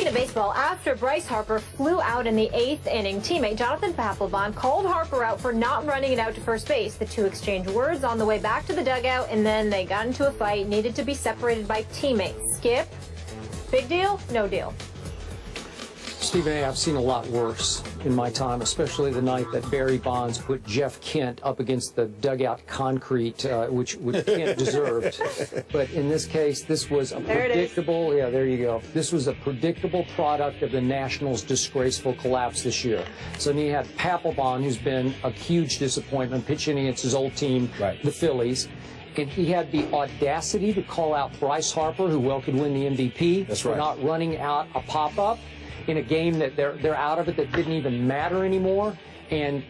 Speaking of baseball, after Bryce Harper flew out in the 8th inning, teammate Jonathan Papelb called Harper out for not running it out to first base. The two exchanged words on the way back to the dugout, and then they got into a fight, needed to be separated by teammates. Skip, big deal? No deal. Stephen A., I've seen a lot worse in my time, especially the night that Barry Bonds put Jeff Kent up against the dugout concrete, which Kent deserved. But in this case, this was a predictable, yeah, there you go. This was a predictable product of the Nationals' disgraceful collapse this year. So then you had Papelb, who's been a huge disappointment, pitching against his old team, the Phillies. And he had the audacity to call out Bryce Harper, who well could win the MVP, for not running out a pop-up in a game that they're out of it, that didn't even matter anymore. And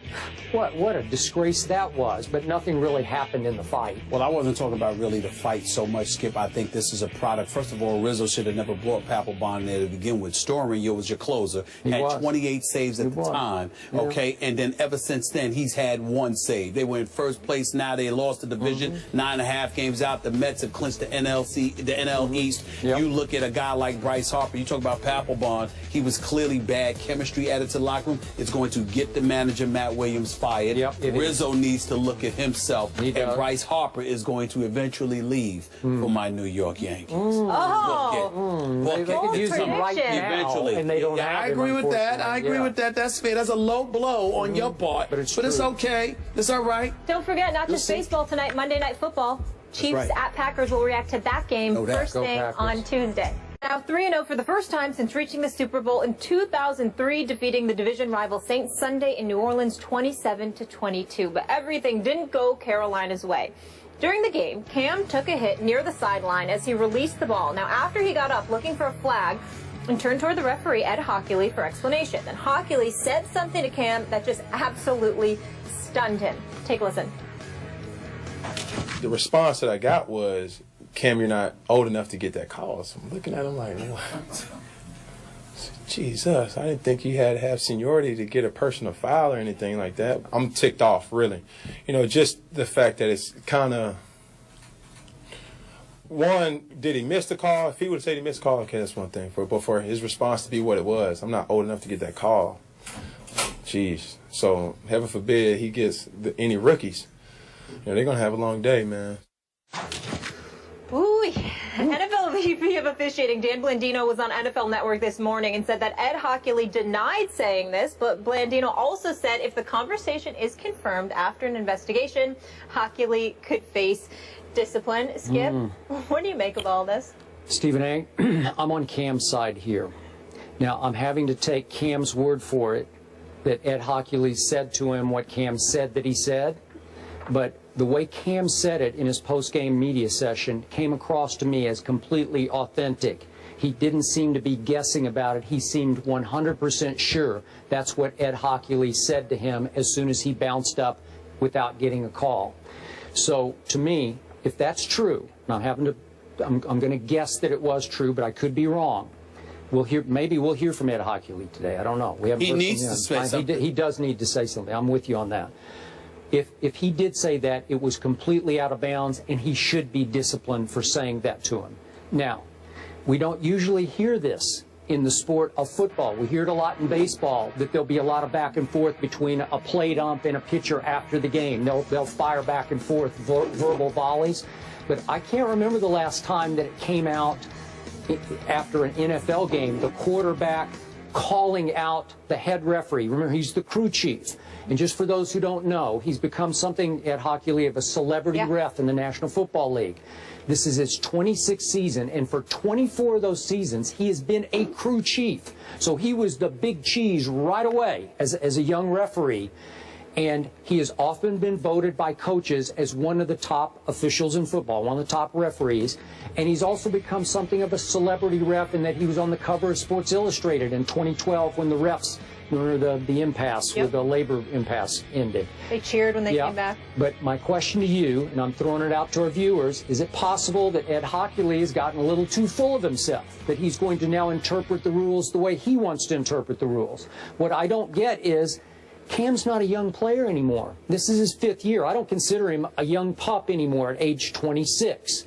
what a disgrace that was, but nothing really happened in the fight. Well, I wasn't talking about really the fight so much, Skip. I think this is a product. First of all, Rizzo should have never brought Papelb in there to begin with. Storing was your closer. He had 28 saves at the time, okay? And then ever since then, he's had one save. They were in first place. Now they lost the division, 9.5 games out. The Mets have clinched the NL East. You look at a guy like Bryce Harper. You talk about Papelb. He was clearly bad chemistry added to the locker room. It's going to get the manager Matt Williams fired. Rizzo needs to look at himself, and Bryce Harper is going to eventually leave for my New York Yankees. They could use him right now, eventually. And they don't have I agree with that. I agree with that. That's fair. That's a low blow on your part, but it's okay. It's all right. Don't forget, not just baseball tonight, Monday Night Football. Chiefs at Packers will react to that game first thing on Tuesday. Now 3-0 for the first time since reaching the Super Bowl in 2003, defeating the division rival Saints Sunday in New Orleans 27-22. But everything didn't go Carolina's way. During the game, Cam took a hit near the sideline as he released the ball. Now after he got up looking for a flag and turned toward the referee, Ed Hockley, for explanation. Then Hockley said something to Cam that just absolutely stunned him. Take a listen. The response that I got was, Cam, you're not old enough to get that call. So I'm looking at him like, what? Jesus, I didn't think you had to have seniority to get a personal foul or anything like that. I'm ticked off, really. You know, just the fact that it's kind of, one, did he miss the call? If he would have said he missed the call, okay, that's one thing. But for his response to be what it was, I'm not old enough to get that call. Jeez. So heaven forbid he gets any rookies. You know, they're going to have a long day, man. Ooh, NFL VP of officiating Dan Blandino was on NFL Network this morning and said that Ed Hockley denied saying this, but Blandino also said if the conversation is confirmed after an investigation, Hockley could face discipline. Skip, what do you make of all this? Stephen A., I'm on Cam's side here. Now, I'm having to take Cam's word for it that Ed Hockley said to him what Cam said that he said, but the way Cam said it in his post-game media session came across to me as completely authentic. He didn't seem to be guessing about it. He seemed 100% sure that's what Ed Hockley said to him as soon as he bounced up without getting a call. So to me, if that's true, and I'm going to guess that it was true, but I could be wrong. Maybe we'll hear from Ed Hockley today. I don't know. He needs to say something. He does need to say something. I'm with you on that. If he did say that, it was completely out of bounds, and he should be disciplined for saying that to him. Now, we don't usually hear this in the sport of football. We hear it a lot in baseball, that there'll be a lot of back and forth between a plate ump and a pitcher after the game. They'll fire back and forth verbal volleys. But I can't remember the last time that it came out after an NFL game, the quarterback calling out the head referee. Remember, he's the crew chief. And just for those who don't know, he's become something at Hockley of a celebrity ref in the National Football League. This is his 26th season, and for 24 of those seasons, he has been a crew chief. So he was the big cheese right away as a young referee. And he has often been voted by coaches as one of the top officials in football, one of the top referees. And he's also become something of a celebrity ref in that he was on the cover of Sports Illustrated in 2012 when the refs, remember the impasse, with the labor impasse ended. They cheered when they came back. But my question to you, and I'm throwing it out to our viewers, is it possible that Ed Hockley has gotten a little too full of himself, that he's going to now interpret the rules the way he wants to interpret the rules? What I don't get is, Cam's not a young player anymore. This is his 5th year. I don't consider him a young pup anymore at age 26.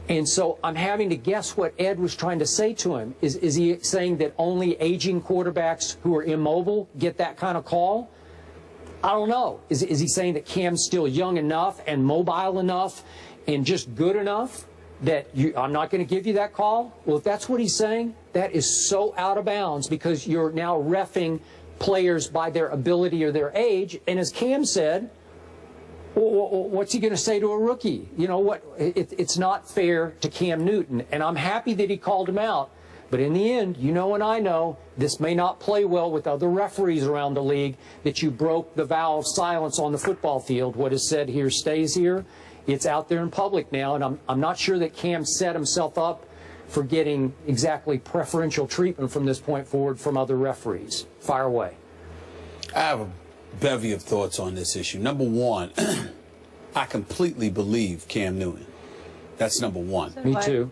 And so I'm having to guess what Ed was trying to say to him. Is he saying that only aging quarterbacks who are immobile get that kind of call? I don't know. Is he saying that Cam's still young enough and mobile enough and just good enough that I'm not going to give you that call? Well, if that's what he's saying, that is so out of bounds, because you're now reffing players by their ability or their age. And as Cam said, what's he going to say to a rookie? You know what? It's not fair to Cam Newton. And I'm happy that he called him out. But in the end, you know and I know, this may not play well with other referees around the league, that you broke the vow of silence on the football field. What is said here stays here. It's out there in public now, and I'm not sure that Cam set himself up for getting exactly preferential treatment from this point forward from other referees. Fire away. I have a bevy of thoughts on this issue. Number one, I completely believe Cam Newton. That's number one. Me too.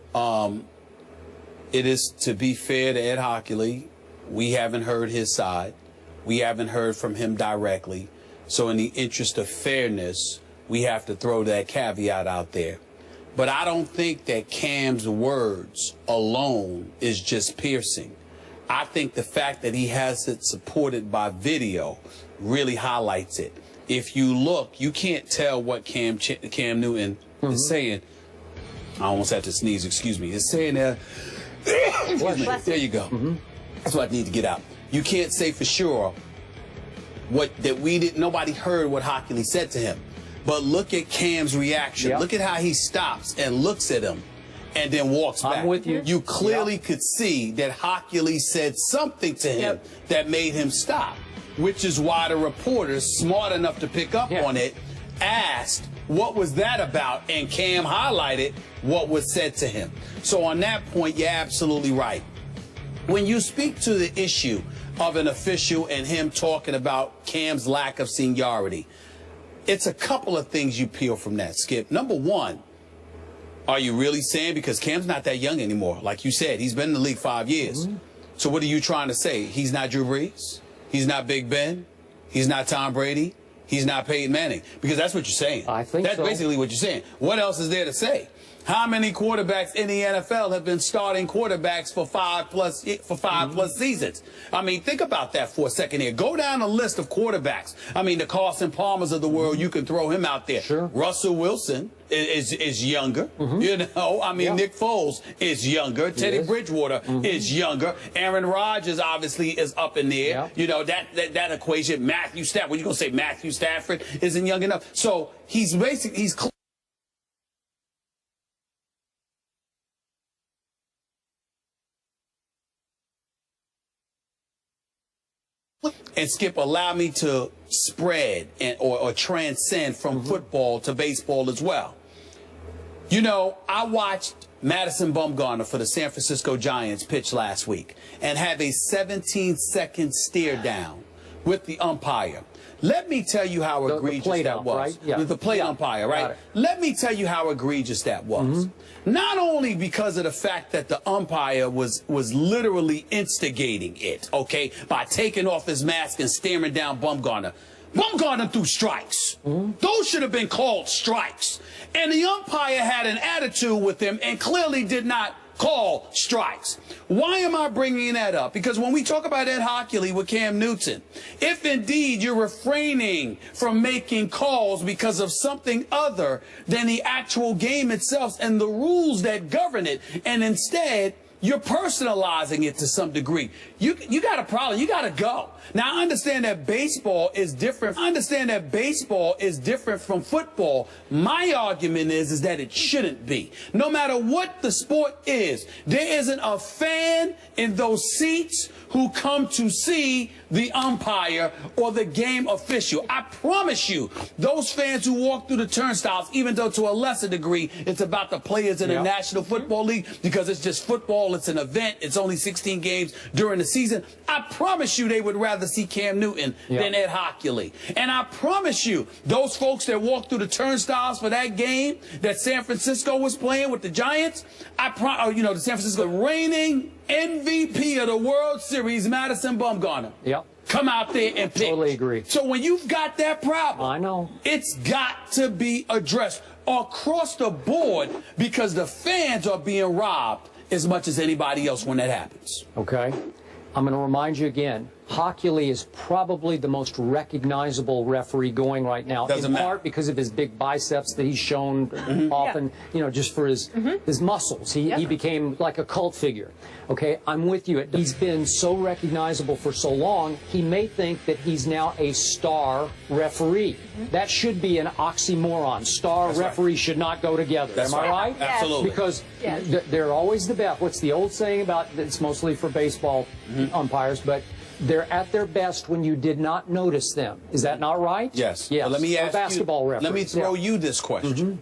It is, to be fair to Ed Hockley, we haven't heard his side. We haven't heard from him directly. So in the interest of fairness, we have to throw that caveat out there. But I don't think that Cam's words alone is just piercing. I think the fact that he has it supported by video really highlights it. If you look, you can't tell what Cam Newton is saying. I almost had to sneeze, excuse me. It's saying that, there you go. That's what I need to get out. You can't say for sure nobody heard what Hockley said to him. But look at Cam's reaction. Look at how he stops and looks at him and then walks back. I'm with you. You clearly could see that Hockley said something to him that made him stop, which is why the reporters, smart enough to pick up on it, asked, what was that about? And Cam highlighted what was said to him. So on that point, you're absolutely right. When you speak to the issue of an official and him talking about Cam's lack of seniority, it's a couple of things you peel from that, Skip. Number one, are you really saying, because Cam's not that young anymore, like you said, he's been in the league 5 years. So what are you trying to say? He's not Drew Brees? He's not Big Ben? He's not Tom Brady? He's not Peyton Manning? Because that's what you're saying. I think that's basically what you're saying. What else is there to say? How many quarterbacks in the NFL have been starting quarterbacks for five plus seasons? I mean, think about that for a second here. Go down a list of quarterbacks. I mean, the Carson Palmers of the world, you can throw him out there. Sure. Russell Wilson is younger. You know, I mean, Nick Foles is younger. Teddy Bridgewater is younger. Aaron Rodgers obviously is up in there. You know, that equation. Matthew Stafford. What you gonna say? Matthew Stafford isn't young enough. So he's And Skip, allow me to spread or transcend from football to baseball as well. You know, I watched Madison Bumgarner for the San Francisco Giants pitch last week and have a 17-second stare down with the umpire. Let me tell you how egregious that was. Right? With the plate umpire, right? Let me tell you how egregious that was. Not only because of the fact that the umpire was literally instigating it, okay, by taking off his mask and staring down Bumgarner. Bumgarner threw strikes. Those should have been called strikes. And the umpire had an attitude with him and clearly did not call strikes. Why am I bringing that up? Because when we talk about Ed Hockley with Cam Newton, if indeed you're refraining from making calls because of something other than the actual game itself and the rules that govern it, and instead you're personalizing it to some degree, you got a problem. You got to go. Now, I understand that baseball is different. I understand that baseball is different from football. My argument is that it shouldn't be. No matter what the sport is, there isn't a fan in those seats who come to see the umpire or the game official. I promise you, those fans who walk through the turnstiles, even though to a lesser degree, it's about the players in the National Football League because it's just football, it's an event, it's only 16 games during the season. I promise you they would rather see Cam Newton than Ed Hockley. And I promise you, those folks that walked through the turnstiles for that game that San Francisco was playing with the Giants, the San Francisco reigning MVP of the World Series, Madison Bumgarner. Come out there and pitch. Totally agree. So when you've got that problem, I know, it's got to be addressed. across the board because the fans are being robbed as much as anybody else when that happens. Okay. I'm going to remind you again, Hochuli is probably the most recognizable referee going right now, in part because of his big biceps that he's shown often, you know, just for his muscles. He became like a cult figure. Okay, I'm with you. He's been so recognizable for so long, he may think that he's now a star referee. That should be an oxymoron. Star referee should not go together. Am I right? Absolutely. Because they're always the best. What's the old saying about, it's mostly for baseball umpires, but they're at their best when you did not notice them. Is that not right? Yes. Yes. But let me ask basketball you, referees. let me throw you this question.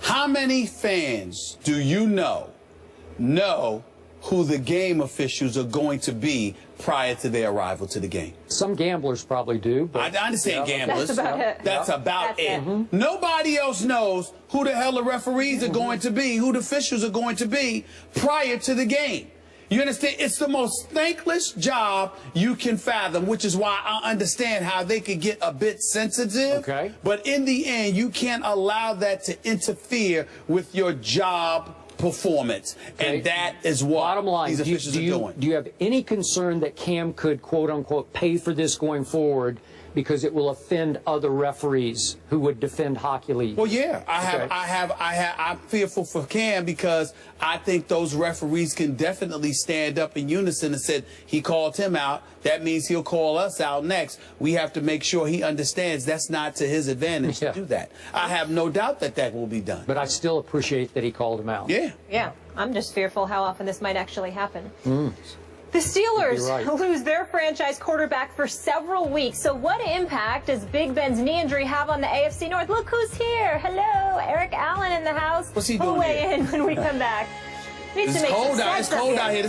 How many fans do you know who the game officials are going to be prior to their arrival to the game? Some gamblers probably do. But I understand gamblers. That's about it. That's about it. Nobody else knows who the hell the referees are going to be, who the officials are going to be prior to the game. You understand? It's the most thankless job you can fathom, which is why I understand how they could get a bit sensitive. Okay. But in the end, you can't allow that to interfere with your job performance. Okay. And that is what bottom line, these officials are doing. Do you have any concern that Cam could, quote unquote, pay for this going forward because it will offend other referees who would defend hockey league? Well, yeah, I'm fearful for Cam because I think those referees can definitely stand up in unison and said he called him out. That means he'll call us out next. We have to make sure he understands that's not to his advantage to do that. I have no doubt that that will be done. But I still appreciate that he called him out. Yeah. Yeah, I'm just fearful how often this might actually happen. The Steelers lose their franchise quarterback for several weeks. So what impact does Big Ben's knee injury have on the AFC North? Look who's here. Hello, Eric Allen in the house. What's he doing We'll weigh in when we come back. It's cold out here.